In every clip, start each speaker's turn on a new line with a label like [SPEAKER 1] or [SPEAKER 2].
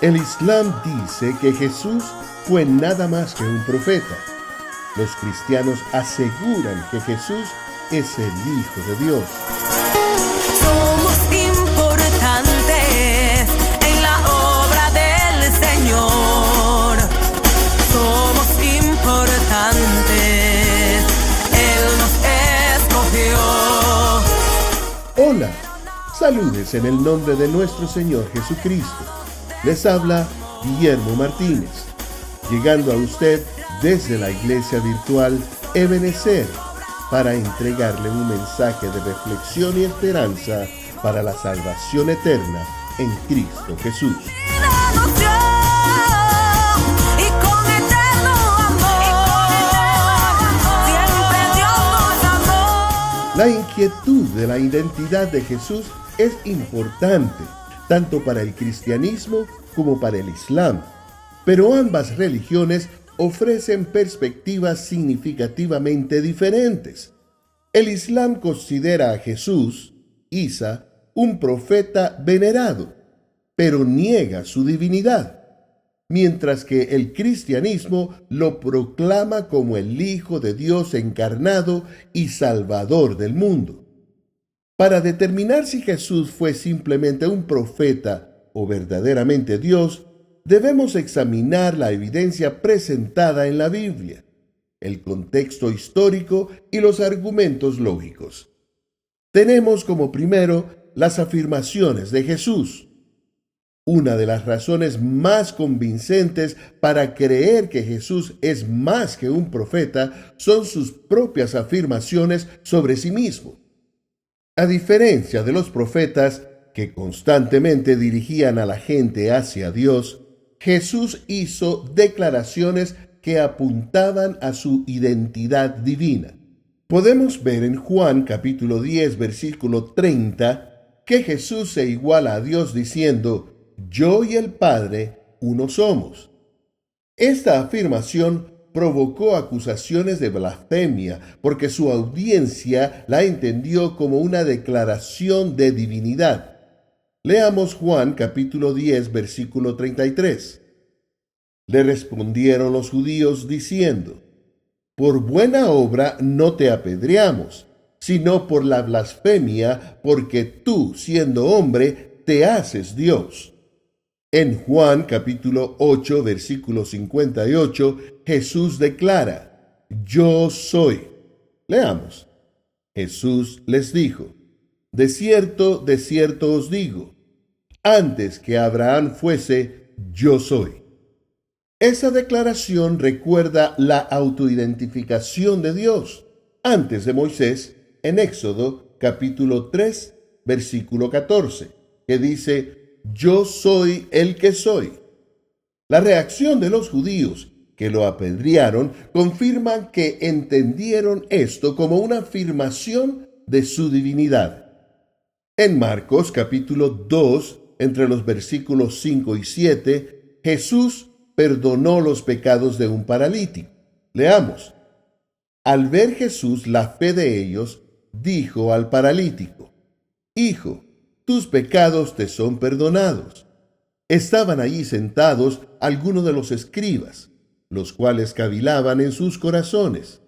[SPEAKER 1] El Islam dice que Jesús fue nada más que un profeta. Los cristianos aseguran que Jesús es el Hijo de Dios.
[SPEAKER 2] Somos importantes en la obra del Señor. Somos importantes, Él nos escogió.
[SPEAKER 1] Hola, saludes en el nombre de nuestro Señor Jesucristo. Les habla Guillermo Martínez, llegando a usted desde la iglesia virtual Ebenecer para entregarle un mensaje de reflexión y esperanza para la salvación eterna en Cristo Jesús. La inquietud de la identidad de Jesús es importante, tanto para el cristianismo como para el Islam, pero ambas religiones ofrecen perspectivas significativamente diferentes. El Islam considera a Jesús, Isa, un profeta venerado, pero niega su divinidad, mientras que el cristianismo lo proclama como el Hijo de Dios encarnado y Salvador del mundo. Para determinar si Jesús fue simplemente un profeta o verdaderamente Dios, debemos examinar la evidencia presentada en la Biblia, el contexto histórico y los argumentos lógicos. Tenemos como primero las afirmaciones de Jesús. Una de las razones más convincentes para creer que Jesús es más que un profeta son sus propias afirmaciones sobre sí mismo. A diferencia de los profetas que constantemente dirigían a la gente hacia Dios, Jesús hizo declaraciones que apuntaban a su identidad divina. Podemos ver en Juan capítulo 10, versículo 30, que Jesús se iguala a Dios diciendo: «Yo y el Padre uno somos». Esta afirmación provocó acusaciones de blasfemia porque su audiencia la entendió como una declaración de divinidad. Leamos Juan capítulo 10, versículo 33. Le respondieron los judíos diciendo: «Por buena obra no te apedreamos, sino por la blasfemia, porque tú, siendo hombre, te haces Dios». En Juan capítulo 8, versículo 58, Jesús declara: «Yo soy». Leamos. Jesús les dijo: de cierto os digo, antes que Abraham fuese, yo soy». Esa declaración recuerda la autoidentificación de Dios antes de Moisés en Éxodo capítulo 3, versículo 14, que dice: «Yo soy el que soy». La reacción de los judíos que lo apedrearon confirman que entendieron esto como una afirmación de su divinidad. En Marcos capítulo 2, entre los versículos 5 y 7, Jesús perdonó los pecados de un paralítico. Leamos. Al ver Jesús la fe de ellos, dijo al paralítico: «Hijo, tus pecados te son perdonados». Estaban allí sentados algunos de los escribas, los cuales cavilaban en sus corazones: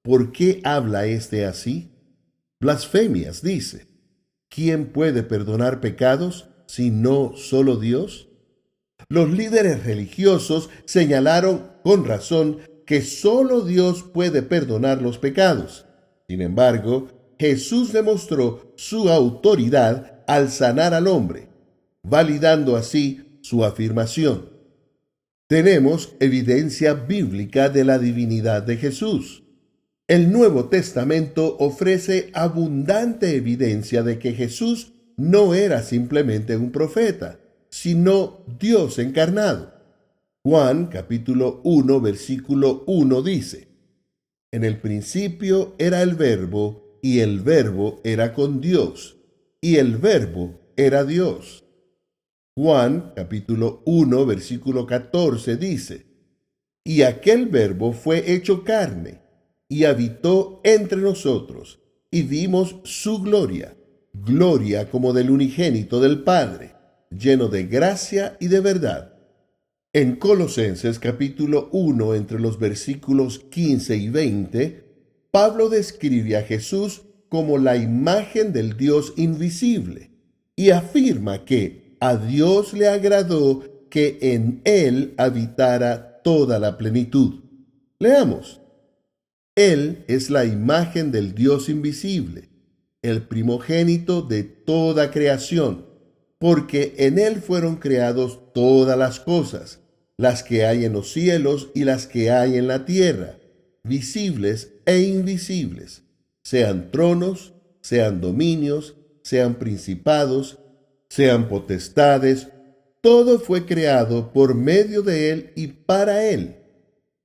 [SPEAKER 1] ¿por qué habla éste así? Blasfemias dice. ¿Quién puede perdonar pecados sino solo Dios? Los líderes religiosos señalaron con razón que solo Dios puede perdonar los pecados. Sin embargo, Jesús demostró su autoridad al sanar al hombre, validando así su afirmación. Tenemos evidencia bíblica de la divinidad de Jesús. El Nuevo Testamento ofrece abundante evidencia de que Jesús no era simplemente un profeta, sino Dios encarnado. Juan capítulo 1, versículo 1 dice: «En el principio era el Verbo, y el Verbo era con Dios, y el Verbo era Dios». Juan capítulo 1, versículo 14 dice: «Y aquel Verbo fue hecho carne, y habitó entre nosotros, y vimos su gloria, gloria como del unigénito del Padre, lleno de gracia y de verdad». En Colosenses capítulo 1, entre los versículos 15 y 20, Pablo describe a Jesús como la imagen del Dios invisible y afirma que a Dios le agradó que en él habitara toda la plenitud. Leamos. Él es la imagen del Dios invisible, el primogénito de toda creación, porque en él fueron creados todas las cosas, las que hay en los cielos y las que hay en la tierra, visibles e invisibles, sean tronos, sean dominios, sean principados, sean potestades, todo fue creado por medio de él y para él.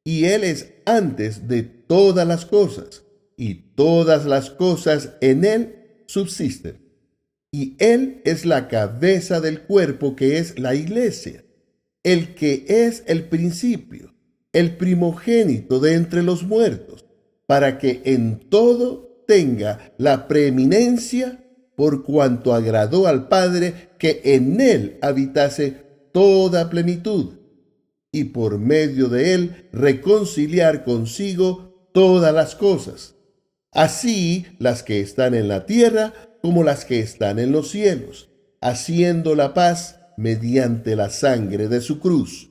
[SPEAKER 1] Y él es antes de todas las cosas, y todas las cosas en él subsisten. Y él es la cabeza del cuerpo que es la iglesia, el que es el principio, el primogénito de entre los muertos, para que en todo tenga la preeminencia, por cuanto agradó al Padre que en él habitase toda plenitud, y por medio de él reconciliar consigo todas las cosas, así las que están en la tierra como las que están en los cielos, haciendo la paz mediante la sangre de su cruz.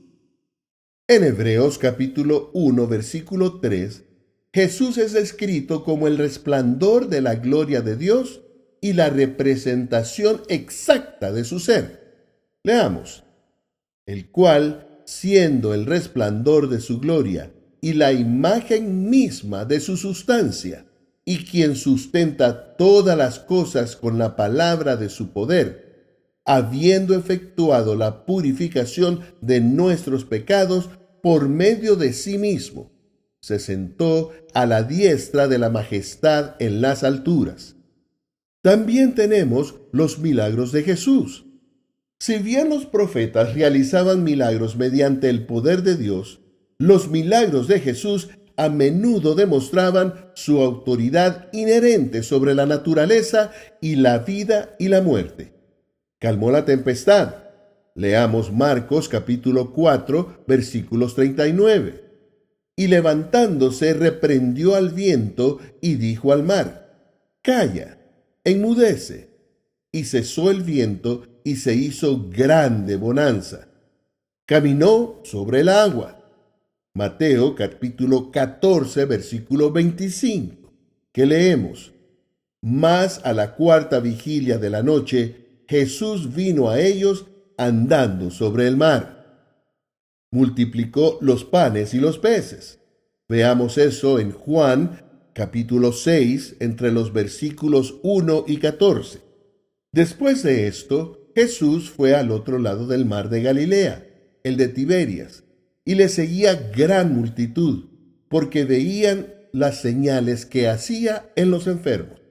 [SPEAKER 1] En Hebreos capítulo 1, versículo 3, Jesús es descrito como el resplandor de la gloria de Dios y la representación exacta de su ser. Leamos. El cual, siendo el resplandor de su gloria y la imagen misma de su sustancia, y quien sustenta todas las cosas con la palabra de su poder, habiendo efectuado la purificación de nuestros pecados por medio de sí mismo, se sentó a la diestra de la majestad en las alturas. También tenemos los milagros de Jesús. Si bien los profetas realizaban milagros mediante el poder de Dios, los milagros de Jesús a menudo demostraban su autoridad inherente sobre la naturaleza y la vida y la muerte. Calmó la tempestad. Leamos Marcos capítulo 4, versículos 39. Y levantándose reprendió al viento y dijo al mar: calla, enmudece. Y cesó el viento y se hizo grande bonanza. Caminó sobre el agua. Mateo capítulo 14, versículo 25, que leemos: Mas a la cuarta vigilia de la noche, Jesús vino a ellos andando sobre el mar. Multiplicó los panes y los peces. Veamos eso en Juan capítulo 6, entre los versículos 1 y 14. Después de esto, Jesús fue al otro lado del mar de Galilea, el de Tiberias, y le seguía gran multitud, porque veían las señales que hacía en los enfermos.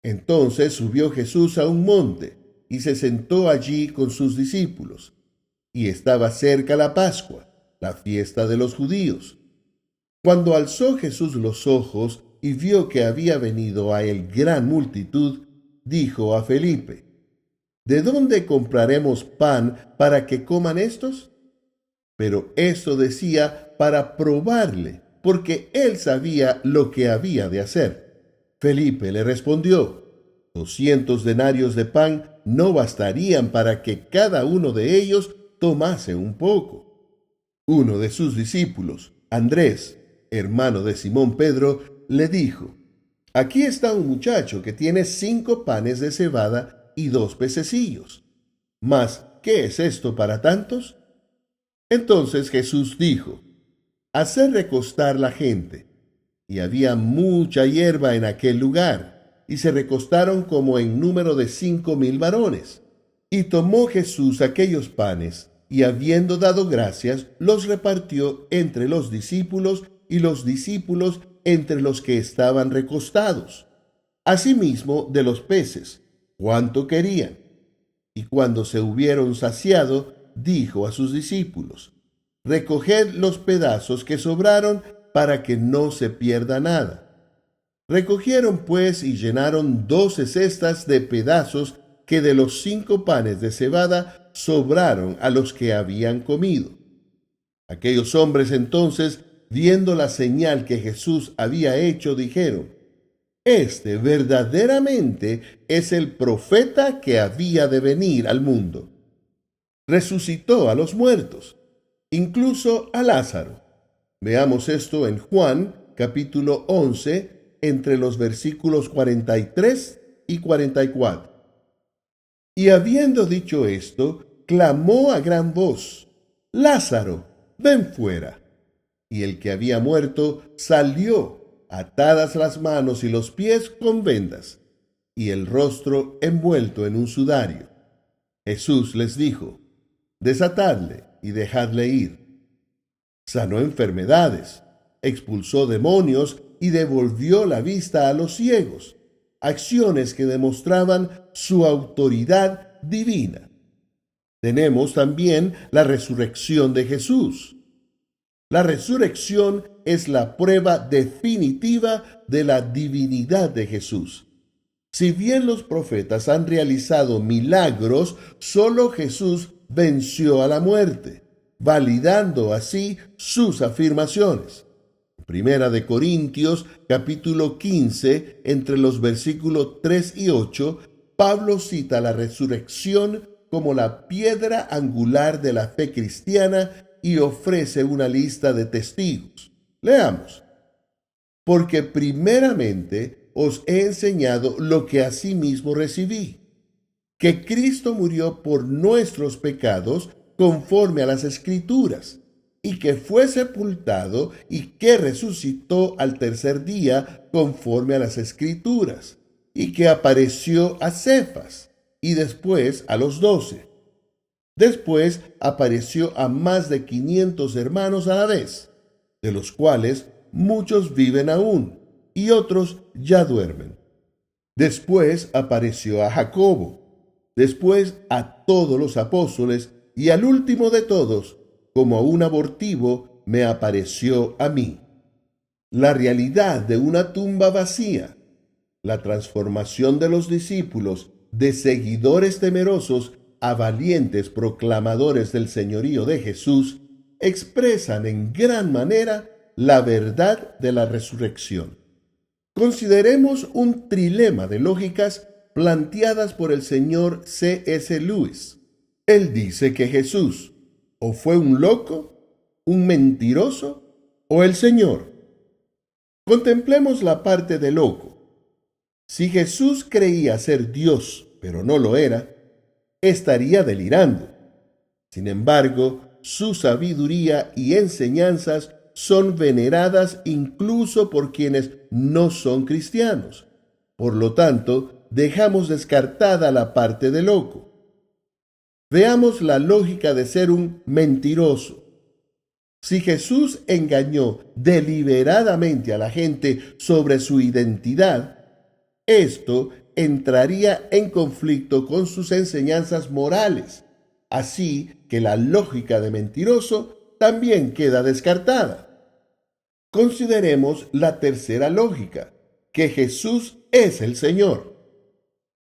[SPEAKER 1] Entonces subió Jesús a un monte, y se sentó allí con sus discípulos. Y estaba cerca la Pascua, la fiesta de los judíos. Cuando alzó Jesús los ojos y vio que había venido a él gran multitud, dijo a Felipe: ¿De dónde compraremos pan para que coman estos? Pero esto decía para probarle, porque él sabía lo que había de hacer. Felipe le respondió: 200 denarios de pan no bastarían para que cada uno de ellos tomase un poco. Uno de sus discípulos, Andrés, hermano de Simón Pedro, le dijo: aquí está un muchacho que tiene 5 panes de cebada y 2 pececillos. Mas, ¿qué es esto para tantos? Entonces Jesús dijo: haced recostar la gente. Y había mucha hierba en aquel lugar, y se recostaron como en número de 5,000 varones. Y tomó Jesús aquellos panes, y habiendo dado gracias, los repartió entre los discípulos, y los discípulos entre los que estaban recostados. Asimismo de los peces, cuánto querían. Y cuando se hubieron saciado, dijo a sus discípulos: recoged los pedazos que sobraron para que no se pierda nada. Recogieron pues y llenaron 12 cestas de pedazos que de los 5 panes de cebada sobraron a los que habían comido. Aquellos hombres entonces, viendo la señal que Jesús había hecho, dijeron: Este verdaderamente es el profeta que había de venir al mundo. Resucitó a los muertos, incluso a Lázaro. Veamos esto en Juan, capítulo 11, entre los versículos 43 y 44. Y habiendo dicho esto, clamó a gran voz: Lázaro, ven fuera. Y el que había muerto salió, atadas las manos y los pies con vendas, y el rostro envuelto en un sudario. Jesús les dijo: Desatadle y dejadle ir. Sanó enfermedades, expulsó demonios y devolvió la vista a los ciegos, acciones que demostraban su autoridad divina. Tenemos también la resurrección de Jesús. La resurrección es la prueba definitiva de la divinidad de Jesús. Si bien los profetas han realizado milagros, solo Jesús venció a la muerte, validando así sus afirmaciones. Primera de Corintios, capítulo 15, entre los versículos 3 y 8, Pablo cita la resurrección como la piedra angular de la fe cristiana y ofrece una lista de testigos. Leamos: Porque primeramente os he enseñado lo que asimismo recibí, que Cristo murió por nuestros pecados conforme a las Escrituras, y que fue sepultado y que resucitó al tercer día conforme a las Escrituras, y que apareció a Cefas y después a los 12. Después apareció a más de 500 hermanos a la vez, de los cuales muchos viven aún y otros ya duermen. Después apareció a Jacobo, después a todos los apóstoles, y al último de todos, como a un abortivo, me apareció a mí. La realidad de una tumba vacía, la transformación de los discípulos de seguidores temerosos a valientes proclamadores del señorío de Jesús, expresan en gran manera la verdad de la resurrección. Consideremos un trilema de lógicas planteadas por el señor C.S. Lewis. Él dice que Jesús o fue un loco, un mentiroso o el Señor. Contemplemos la parte de loco. Si Jesús creía ser Dios, pero no lo era, estaría delirando. Sin embargo, su sabiduría y enseñanzas son veneradas incluso por quienes no son cristianos. Por lo tanto, dejamos descartada la parte de loco. Veamos la lógica de ser un mentiroso. Si Jesús engañó deliberadamente a la gente sobre su identidad, esto entraría en conflicto con sus enseñanzas morales, así que la lógica de mentiroso también queda descartada. Consideremos la tercera lógica, que Jesús es el Señor.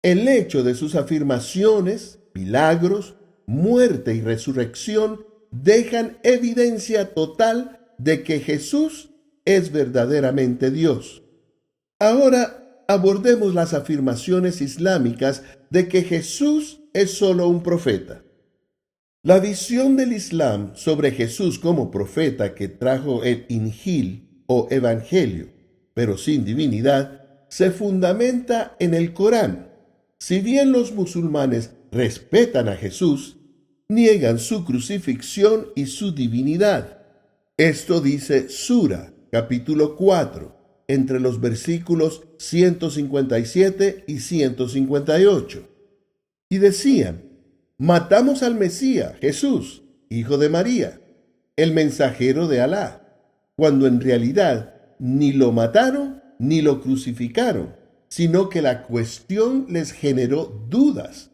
[SPEAKER 1] El hecho de sus afirmaciones, milagros, muerte y resurrección dejan evidencia total de que Jesús es verdaderamente Dios. Ahora abordemos las afirmaciones islámicas de que Jesús es solo un profeta. La visión del Islam sobre Jesús como profeta que trajo el Injil o Evangelio, pero sin divinidad, se fundamenta en el Corán. Si bien los musulmanes respetan a Jesús, niegan su crucifixión y su divinidad. Esto dice Sura, capítulo 4, entre los versículos 157 y 158. Y decían: matamos al Mesías, Jesús, hijo de María, el mensajero de Alá, cuando en realidad ni lo mataron ni lo crucificaron, sino que la cuestión les generó dudas,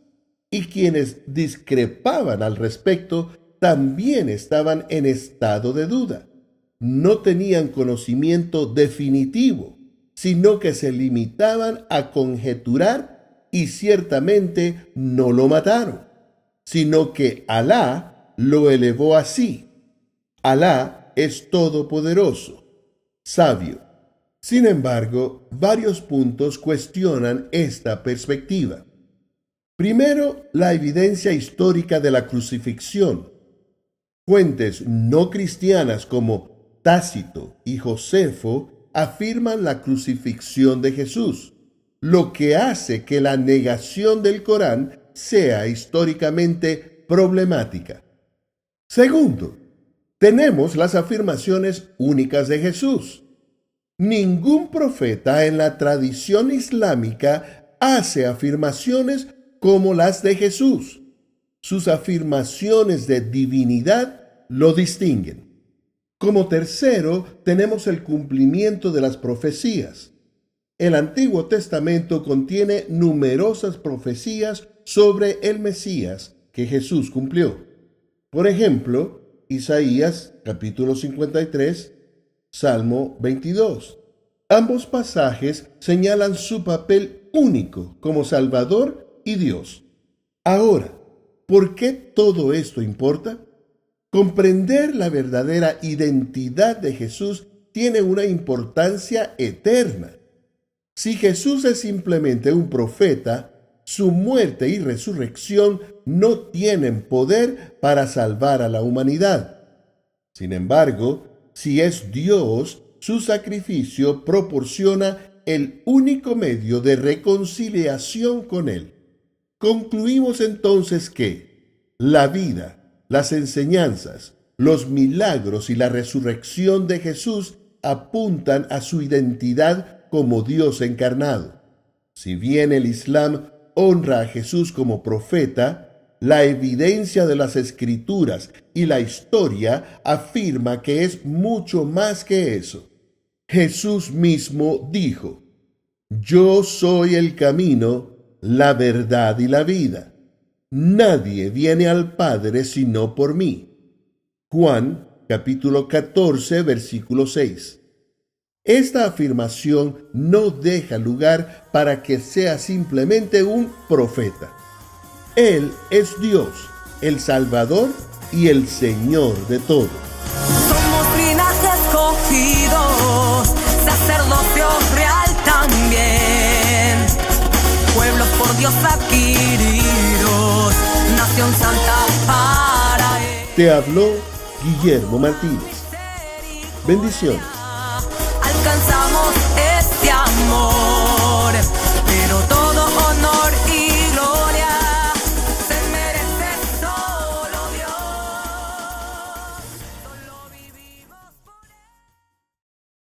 [SPEAKER 1] y quienes discrepaban al respecto también estaban en estado de duda. No tenían conocimiento definitivo, sino que se limitaban a conjeturar y ciertamente no lo mataron, sino que Alá lo elevó así. Alá es todopoderoso, sabio. Sin embargo, varios puntos cuestionan esta perspectiva. Primero, la evidencia histórica de la crucifixión. Fuentes no cristianas como Tácito y Josefo afirman la crucifixión de Jesús, lo que hace que la negación del Corán sea históricamente problemática. Segundo, tenemos las afirmaciones únicas de Jesús. Ningún profeta en la tradición islámica hace afirmaciones como las de Jesús. Sus afirmaciones de divinidad lo distinguen. Como tercero, tenemos el cumplimiento de las profecías. El Antiguo Testamento contiene numerosas profecías sobre el Mesías que Jesús cumplió. Por ejemplo, Isaías capítulo 53, Salmo 22. Ambos pasajes señalan su papel único como Salvador y Dios. Ahora, ¿por qué todo esto importa? Comprender la verdadera identidad de Jesús tiene una importancia eterna. Si Jesús es simplemente un profeta, su muerte y resurrección no tienen poder para salvar a la humanidad. Sin embargo, si es Dios, su sacrificio proporciona el único medio de reconciliación con Él. Concluimos entonces que la vida, las enseñanzas, los milagros y la resurrección de Jesús apuntan a su identidad como Dios encarnado. Si bien el Islam honra a Jesús como profeta, la evidencia de las Escrituras y la historia afirma que es mucho más que eso. Jesús mismo dijo: «Yo soy el camino, la verdad y la vida. Nadie viene al Padre sino por mí». Juan capítulo 14, versículo 6. Esta afirmación no deja lugar para que sea simplemente un profeta. Él es Dios, el Salvador y el Señor de todo.
[SPEAKER 2] Somos linaje escogidos, sacerdocio real también, pueblos por Dios adquiridos, nación santa para Él.
[SPEAKER 1] Te habló Guillermo Martínez. Bendiciones.
[SPEAKER 2] Alcanzar